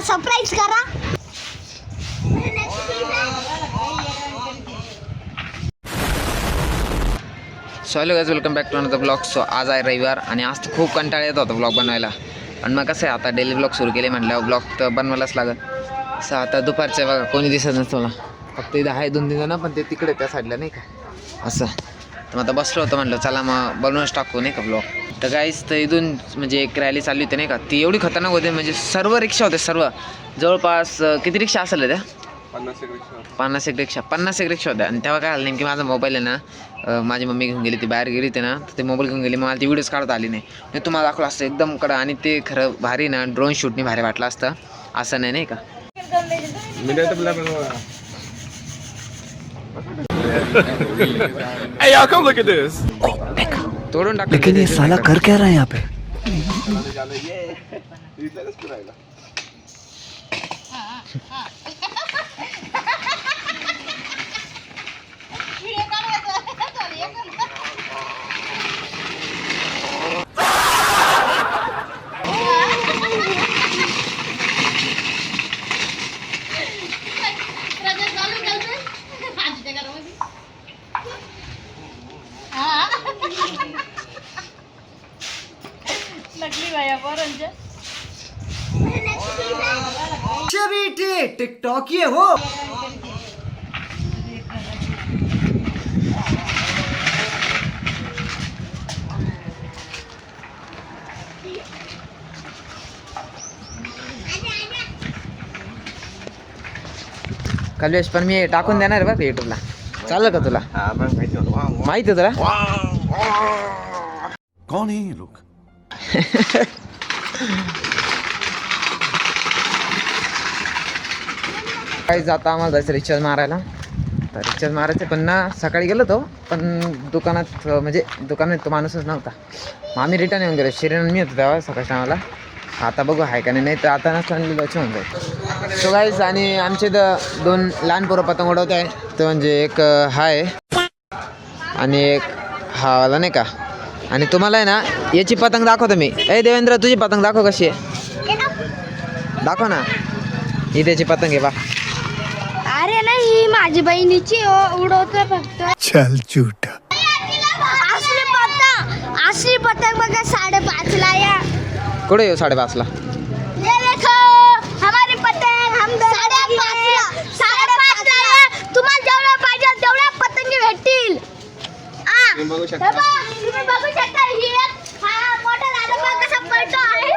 Surprise करा. So hello guys, welcome back to another blog. So आज आहे रविवार आणि आज तर खूप कंटाळा येत होता ब्लॉग बनवायला. पण मग कसं आहे, आता डेली ब्लॉग सुरू केले म्हटल्यावर ब्लॉग तर बनवायलाच लागत. सो आता दुपारच्या बघा कोणी दिसत नसतं मला, फक्त इथं आहे 2-3 जण, पण ते तिकडे त्या साईडला नाही का असं. तर मग आता बसलो होतं, म्हटलं चला मग बनवूनच टाकू नाही का ब्लॉग. तर गाईस तर इथून म्हणजे एक रॅली चालली होती नाही का, ती एवढी खतरनाक होते म्हणजे सर्व रिक्षा होते, सर्व जवळपास किती रिक्षा असेल त्या 50 एक रिक्षा होत्या. आणि तेव्हा काय आलं नेमकी माझा मोबाईल आहे ना, माझी मम्मी घेऊन गेली, ती बाहेर गेली होती ना, तर ते मोबाईल घेऊन गेली. मला ती व्हिडिओज काढता आली नाही. मी तुम्हाला दाखवलं असतं एकदम कडं, आणि ते खरं भारी ना, ड्रोन शूटनी भारी वाटलं असतं, असं नाही का. Hey y'all, come look at this. तोडून टाक. लेकिन ये साला कर क्या रहा है यहाँ पे? नकली भैया पोरांचे टिकटॉक ये हो. कल्वेश पण मी टाकून देणार बघ युट्यूबला, चालेल का तुला? माहिती आहे तुला? कौन है ये लोग? काही जाता आम्हाला जायचं रिचार्ज मारायला. तर रिचार्ज मारायचं पण ना, सकाळी गेलो तो, पण दुकानात म्हणजे दुकानात तो माणूसच नव्हता. मग आम्ही रिटर्न येऊन गेलो. शिरीन मी होतो तेव्हा सकाळच्या आम्हाला. आता बघू आहे का नाही, तर आता नसलं होऊन जाईल. सो गाईज, आणि आमचे इथं 2 लहान पोरं पतंग उडवत आहे. तर म्हणजे एक हा आहे आणि एक हा वाला नाही का. आणि तुम्हाला आहे ना याची पतंग दाखवतो मी. ए देवेंद्र, तुझी पतंग दाखव कशी आहे, दाखव ना. ही त्याची पतंग आहे बा. अरे नाही, माझी बहिणीची उडवतोय फक्त. चल झूठा. असली पतंग बघा 5.5ला या. कुठे येऊ 5.5ला? ये देखो हमारी पतंग, हम 5.5ला या. तुम्हाला जेवढ्या पाहिजे तेवढ्या पतंगी भेटतील. तुम्ही बघू शकता, ही एक हा मोठा दादा बघा कसा पळतो आहे.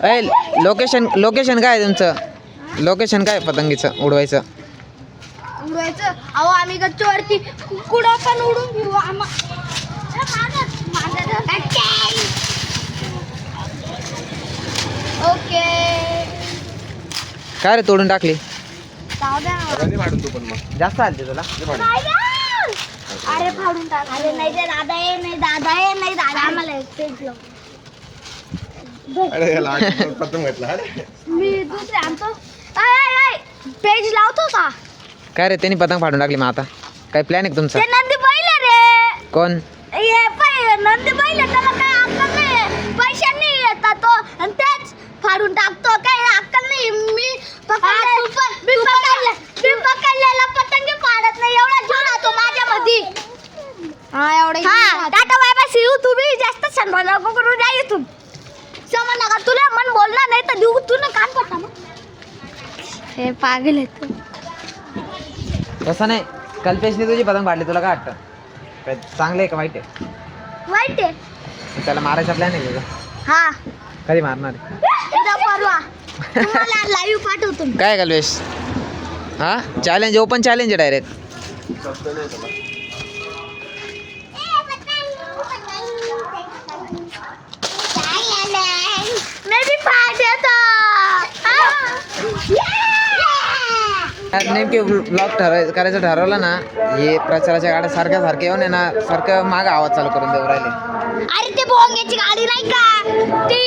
ए लोकेशन काय आहे तुमचं? लोकेशन काय पतंगीचं उडवायचं? अहो आम्ही गच्चीवरती कुडा पण उडून घेऊ. ओके, काय रे तोडून टाकली? जाऊ द्या ना. जास्त आलते तुला? अरे फाडून टाक. अरे नाही ते दादा आहे, नाही दादा आहे, नाही दादा. आम्हाला पेज लाव. मी दुसरे आणतो. पेज लावतो का? काय रे त्यांनी पतंग फाडून टाकली. मग आता काय प्लॅन आहे तुमचा? ते नंदी बैल रे. कोण? नंदी बैल, त्याला काय अक्कल नाही, पैशांनी येतात तो, आणि तेच फाडून टाकतो. काय अक्कल नाही. मी पकडलेला पतंगी फाडत नाही, एवढा जीव राहतो माझ्यामध्ये. Tata bye bye, see you. तुम्ही जास्त सन्मान नको करू द्या इथून. समज नका, तुला मन बोलणार नाही तर देऊ तू ना कान पडता. हे पागल आहे. तसं नाही, कल्पेशने तुझी पतंग फाडली, तुला काय वाटतं? काय चांगलं आहे का वाईट आहे? वाईट आहे. त्याला मारायचा प्लॅन आहे का? हा, कधी मारणार आहे? उद्या परवा तुम्हाला लाईव्ह पाठवतो. काय कल्पेश? हा, चॅलेंज, ओपन चॅलेंज आहे डायरेक्ट. नेमके ब्लॉग करायचं ठरवलं ना, हे प्रचाराच्या गाड्या सारख्या येऊन आहे ना, सारखं मागं आवाज चालू करून देऊ राहिले. अरे ते भोंग्याची गाडी नाही का, ती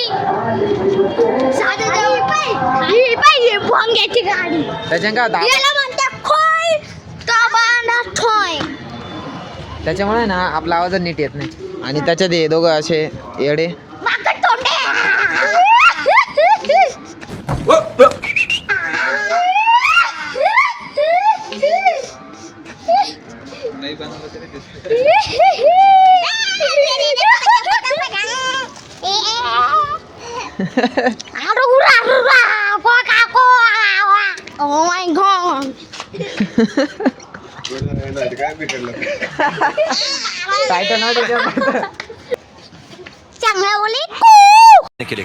ही पाहिजे भोंग्याची गाडी. त्याच्या का याला म्हणतात खोय तबाना ठोय. त्याच्यामुळे ना आपला आवाज नीट येत नाही. आणि त्याच्यात हे दोघं असे येडे माकड तोंडे नाही बनवलं तरी दिसतं. Oh my god. काय तर नव्हतं त्याच्यात. चांगला बोली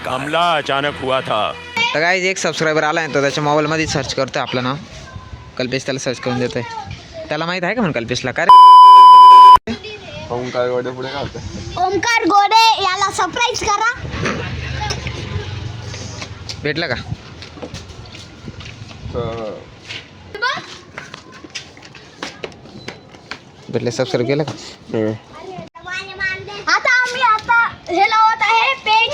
हमला अचानक हुआ था। तर काय एक सबस्क्रायबर आला आहे तो त्याच्या मोबाईलमध्ये सर्च करतोय आपलं नाव कल्पेश, त्याला सर्च करून देतोय. त्याला माहित आहे का म्हणून कल्पेशला काय ओमकार गोडे पुढे काय होतं? ओमकार गोडे याला सरप्राईज करा. भेटलं का? भेटले. सबस्क्राईब केलं का? आता आम्ही हे लावत आहे पेन.